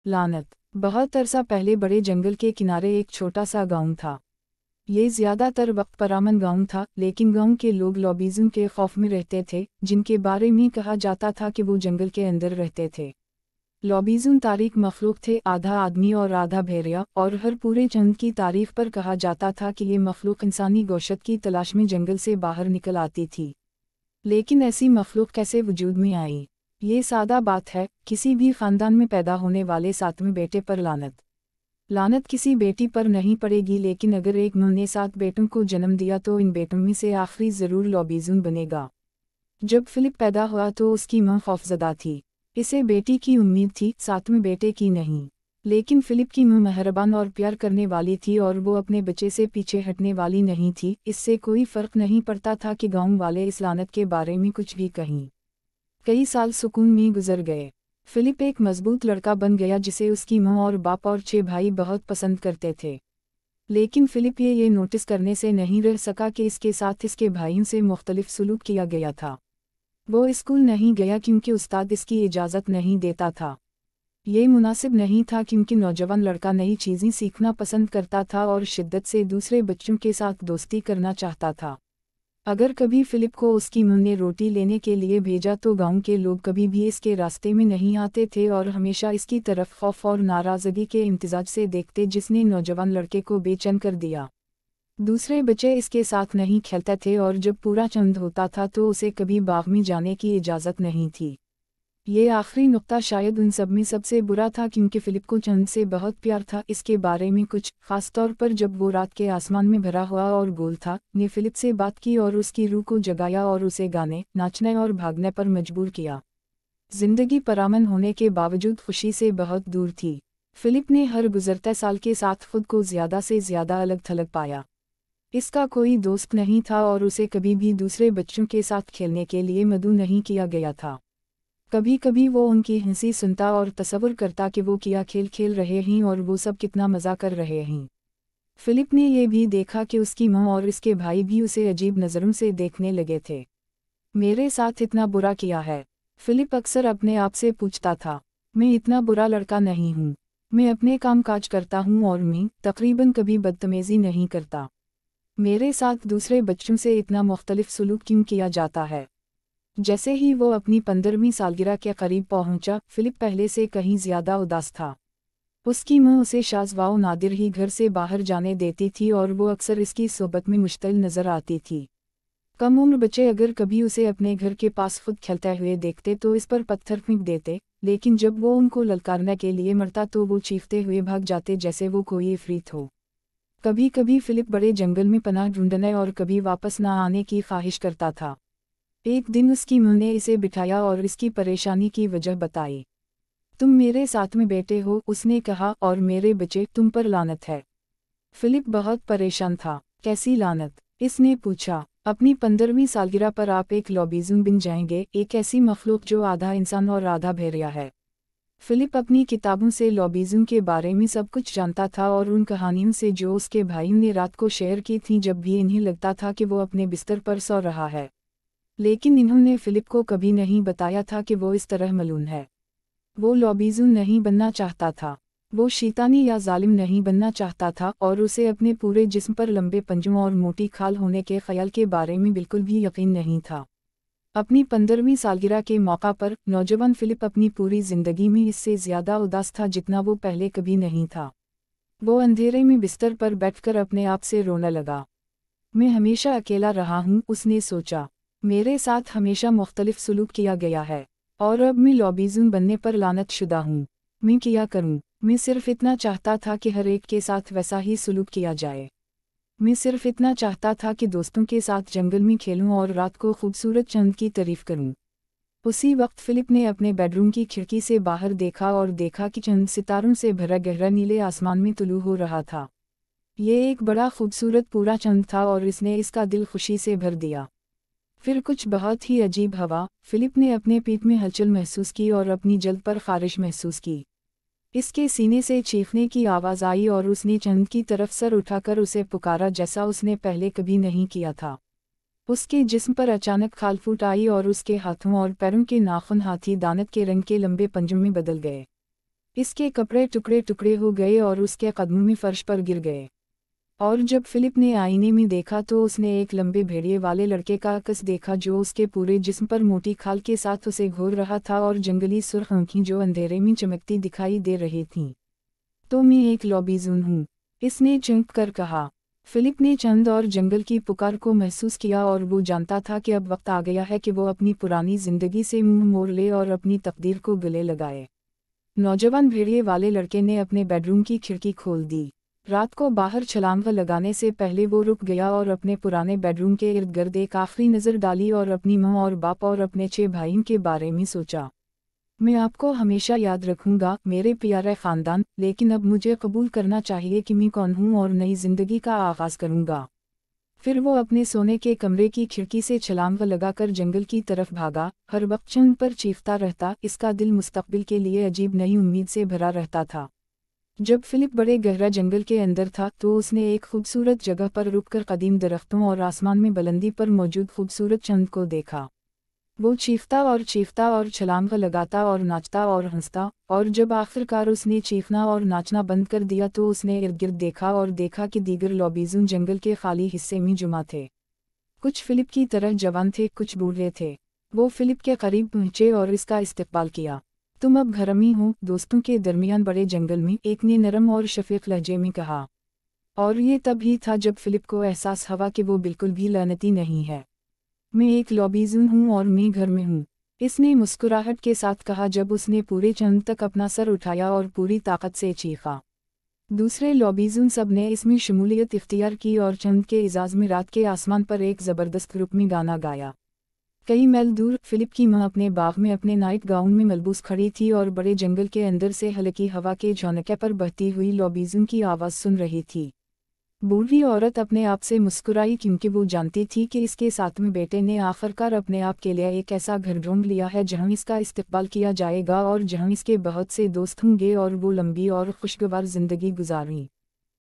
लानत। बहुत अरसा पहले बड़े जंगल के किनारे एक छोटा सा गांव था। ये ज़्यादातर वक्त परामन गांव था, लेकिन गांव के लोग लॉबीज़म के खौफ में रहते थे, जिनके बारे में कहा जाता था कि वो जंगल के अंदर रहते थे। लॉबीज़म तारीख मखलूक थे, आधा आदमी और आधा भेड़िया, और हर पूरे चंद की तारीख पर कहा जाता था कि ये मखलूक इंसानी गोश्त की तलाश में जंगल से बाहर निकल आती थी। लेकिन ऐसी मखलूक कैसे वजूद में आई? ये सादा बात है, किसी भी ख़ानदान में पैदा होने वाले 7वें बेटे पर लानत। लानत किसी बेटी पर नहीं पड़ेगी, लेकिन अगर एक माँ ने 7 बेटों को जन्म दिया तो इन बेटों में से आखिरी ज़रूर लॉबीज़म बनेगा। जब फिलिप पैदा हुआ तो उसकी माँ खौफज़दा थी। इसे बेटी की उम्मीद थी, 7वें बेटे की नहीं। लेकिन फिलिप की माँ मेहरबान और प्यार करने वाली थी और वो अपने बच्चे से पीछे हटने वाली नहीं थी। इससे कोई फ़र्क नहीं पड़ता था कि गाँव वाले इस लानत के बारे में कुछ भी कहें। कई साल सुकून में गुजर गए। फिलिप एक मजबूत लड़का बन गया जिसे उसकी माँ और बाप और 6 भाई बहुत पसंद करते थे। लेकिन फिलिप ये नोटिस करने से नहीं रह सका कि इसके साथ इसके भाइयों से मुख्तलिफ सलूक किया गया था। वो स्कूल नहीं गया क्योंकि उस्ताद इसकी इजाज़त नहीं देता था। ये मुनासिब नहीं था क्योंकि नौजवान लड़का नई चीज़ें सीखना पसंद करता था और शिद्दत से दूसरे बच्चों के साथ दोस्ती करना चाहता था। अगर कभी फिलिप को उसकी माँ ने रोटी लेने के लिए भेजा तो गांव के लोग कभी भी इसके रास्ते में नहीं आते थे और हमेशा इसकी तरफ खौफ और नाराज़गी के इम्तिजाज से देखते, जिसने नौजवान लड़के को बेचैन कर दिया। दूसरे बच्चे इसके साथ नहीं खेलते थे और जब पूरा चंद होता था तो उसे कभी बाग में जाने की इजाज़त नहीं थी। ये आखिरी नुक्ता शायद उन सब में सबसे बुरा था क्योंकि फिलिप को चंद से बहुत प्यार था। इसके बारे में कुछ खास तौर पर जब वो रात के आसमान में भरा हुआ और गोल था, ने फिलिप से बात की और उसकी रूह को जगाया और उसे गाने, नाचने और भागने पर मजबूर किया। जिंदगी परामन होने के बावजूद खुशी से बहुत दूर थी। फिलिप ने हर गुजरते साल के साथ खुद को ज़्यादा से ज़्यादा अलग थलग पाया। इसका कोई दोस्त नहीं था और उसे कभी भी दूसरे बच्चों के साथ खेलने के लिए मदऊ नहीं किया गया था। कभी कभी वो उनकी हंसी सुनता और तसव्वुर करता कि वो क्या खेल खेल रहे हैं और वो सब कितना मज़ा कर रहे हैं। फिलिप ने यह भी देखा कि उसकी माँ और इसके भाई भी उसे अजीब नज़रों से देखने लगे थे। मेरे साथ इतना बुरा किया है? फिलिप अक्सर अपने आप से पूछता था। मैं इतना बुरा लड़का नहीं हूँ। मैं अपने काम काज करता हूँ और मैं तकरीबन कभी बदतमीज़ी नहीं करता। मेरे साथ दूसरे बच्चों से इतना मुख्तलिफ सलूक क्यों किया जाता है? जैसे ही वो अपनी 15वीं सालगिरह के करीब पहुंचा, फिलिप पहले से कहीं ज़्यादा उदास था। उसकी माँ उसे शाज़ व नादिर ही घर से बाहर जाने देती थी और वो अक्सर इसकी सोबत में मुश्तिल नज़र आती थी। कम उम्र बच्चे अगर कभी उसे अपने घर के पास खुद खेलते हुए देखते तो इस पर पत्थर फेंक देते, लेकिन जब वो उनको ललकारने के लिए मरता तो वो चीखते हुए भाग जाते जैसे वो कोई इफरीत हो। कभी कभी फिलिप बड़े जंगल में पनाह ढूंढने और कभी वापस ना आने की ख्वाहिश करता था। एक दिन उसकी माँ ने इसे बिठाया और इसकी परेशानी की वजह बताई। तुम मेरे साथ में बैठे हो, उसने कहा, और मेरे बच्चे, तुम पर लानत है। फिलिप बहुत परेशान था। कैसी लानत? इसने पूछा। अपनी 15वीं सालगिरह पर आप एक लॉबीज़म बन जाएंगे, एक ऐसी मखलूक जो आधा इंसान और आधा भेड़िया है। फिलिप अपनी किताबों से लॉबीज़म के बारे में सब कुछ जानता था और उन कहानियों से जो उसके भाइयों ने रात को शेयर की थीं जब भी इन्हें लगता था कि वो अपने बिस्तर पर सो रहा है। लेकिन इन्होंने फिलिप को कभी नहीं बताया था कि वो इस तरह मलून है। वो लॉबीज़म नहीं बनना चाहता था। वो शैतानी या जालिम नहीं बनना चाहता था और उसे अपने पूरे जिस्म पर लंबे पंजों और मोटी खाल होने के ख्याल के बारे में बिल्कुल भी यकीन नहीं था। अपनी 15वीं सालगिरह के मौका पर नौजवान फिलिप अपनी पूरी ज़िंदगी में इससे ज़्यादा उदास था जितना वो पहले कभी नहीं था। वो अंधेरे में बिस्तर पर बैठकर अपने आप से रोने लगा। मैं हमेशा अकेला रहा हूँ, उसने सोचा। मेरे साथ हमेशा मुख्तलिफ सलूक किया गया है और अब मैं लॉबीज़म बनने पर लानत शुदा हूँ। मैं क्या करूँ? मैं सिर्फ इतना चाहता था कि हर एक के साथ वैसा ही सलूक किया जाए। मैं सिर्फ इतना चाहता था कि दोस्तों के साथ जंगल में खेलूं और रात को खूबसूरत चंद की तारीफ करूं। उसी वक्त फिलिप ने अपने बेडरूम की खिड़की से बाहर देखा और देखा कि चंद सितारों से भरा गहरा नीले आसमान में तुलू हो रहा था। ये एक बड़ा खूबसूरत पूरा चंद था और इसने इसका दिल खुशी से भर दिया। फिर कुछ बहुत ही अजीब हवा। फिलिप ने अपने पेट में हलचल महसूस की और अपनी जल्द पर खारिश महसूस की। इसके सीने से चीखने की आवाज़ आई और उसने चंद की तरफ सर उठाकर उसे पुकारा जैसा उसने पहले कभी नहीं किया था। उसके जिस्म पर अचानक खाल फूट आई और उसके हाथों और पैरों के नाखून हाथी दानत के रंग के लंबे पंजों में बदल गए। اس کے کپڑے ٹکڑے ٹکڑے ہو گئے اور اس کے قدموں میں فرش پر گر گئے، اور جب فلپ نے آئینے میں دیکھا تو اس نے ایک لمبے بھیڑیے والے لڑکے کا عکس دیکھا جو اس کے پورے جسم پر موٹی کھال کے ساتھ اسے گھور رہا تھا اور جنگلی سرخ آنکھیں جو اندھیرے میں چمکتی دکھائی دے رہی تھیں۔ تو میں ایک لوبیزون ہوں، اس نے چونک کر کہا۔ فلپ نے چند اور جنگل کی پکار کو محسوس کیا اور وہ جانتا تھا کہ اب وقت آ گیا ہے کہ وہ اپنی پرانی زندگی سے منہ موڑ لے اور اپنی تقدیر کو گلے لگائے۔ نوجوان بھیڑیے والے لڑکے نے اپنے بیڈ روم کی کھڑکی کھول دی۔ رات کو باہر چھلانگ لگانے سے پہلے وہ رک گیا اور اپنے پرانے بیڈ روم کے ارد گرد ایک آخری نظر ڈالی اور اپنی ماں اور باپ اور اپنے 6 بھائیوں کے بارے میں سوچا۔ میں آپ کو ہمیشہ یاد رکھوں گا میرے پیارے خاندان، لیکن اب مجھے قبول کرنا چاہیے کہ میں کون ہوں اور نئی زندگی کا آغاز کروں گا۔ پھر وہ اپنے سونے کے کمرے کی کھڑکی سے چھلانگ لگا کر جنگل کی طرف بھاگا، ہر وقت چند پر چیختا رہتا، اس کا دل مستقبل کے لیے عجیب نئی امید سے بھرا رہتا تھا۔ جب فلپ بڑے گہرا جنگل کے اندر تھا تو اس نے ایک خوبصورت جگہ پر رک کر قدیم درختوں اور آسمان میں بلندی پر موجود خوبصورت چند کو دیکھا۔ وہ چیختا اور چھلانگ لگاتا اور ناچتا اور ہنستا، اور جب آخرکار اس نے چیخنا اور ناچنا بند کر دیا تو اس نے ارد گرد دیکھا اور دیکھا کہ دیگر لوبیزون جنگل کے خالی حصے میں جمع تھے۔ کچھ فلپ کی طرح جوان تھے، کچھ بوڑھے تھے۔ وہ فلپ کے قریب پہنچے اور اس کا استقبال کیا۔ تم اب گھر میں ہو، دوستوں کے درمیان بڑے جنگل میں، ایک نے نرم اور شفیق لہجے میں کہا۔ اور یہ تب ہی تھا جب فلپ کو احساس ہوا کہ وہ بالکل بھی لعنتی نہیں ہے۔ میں ایک لوبیزون ہوں اور میں گھر میں ہوں، اس نے مسکراہٹ کے ساتھ کہا جب اس نے پورے چند تک اپنا سر اٹھایا اور پوری طاقت سے چیخا۔ دوسرے لوبیزون سب نے اس میں شمولیت اختیار کی اور چند کے اعزاز میں رات کے آسمان پر ایک زبردست گروپ میں گانا گایا۔ کئی میل دور فلپ کی ماں اپنے باغ میں اپنے نائٹ گاؤن میں ملبوس کھڑی تھی اور بڑے جنگل کے اندر سے ہلکی ہوا کے جھونکے پر بہتی ہوئی لوبیزون کی آواز سن رہی تھی۔ بوڑھی عورت اپنے آپ سے مسکرائی کیونکہ وہ جانتی تھی کہ اس کے ساتویں بیٹے نے آخرکار اپنے آپ کے لیے ایک ایسا گھر ڈھونڈ لیا ہے جہاں اس کا استقبال کیا جائے گا اور جہاں اس کے بہت سے دوست ہوں گے اور وہ لمبی اور خوشگوار زندگی گزاریں۔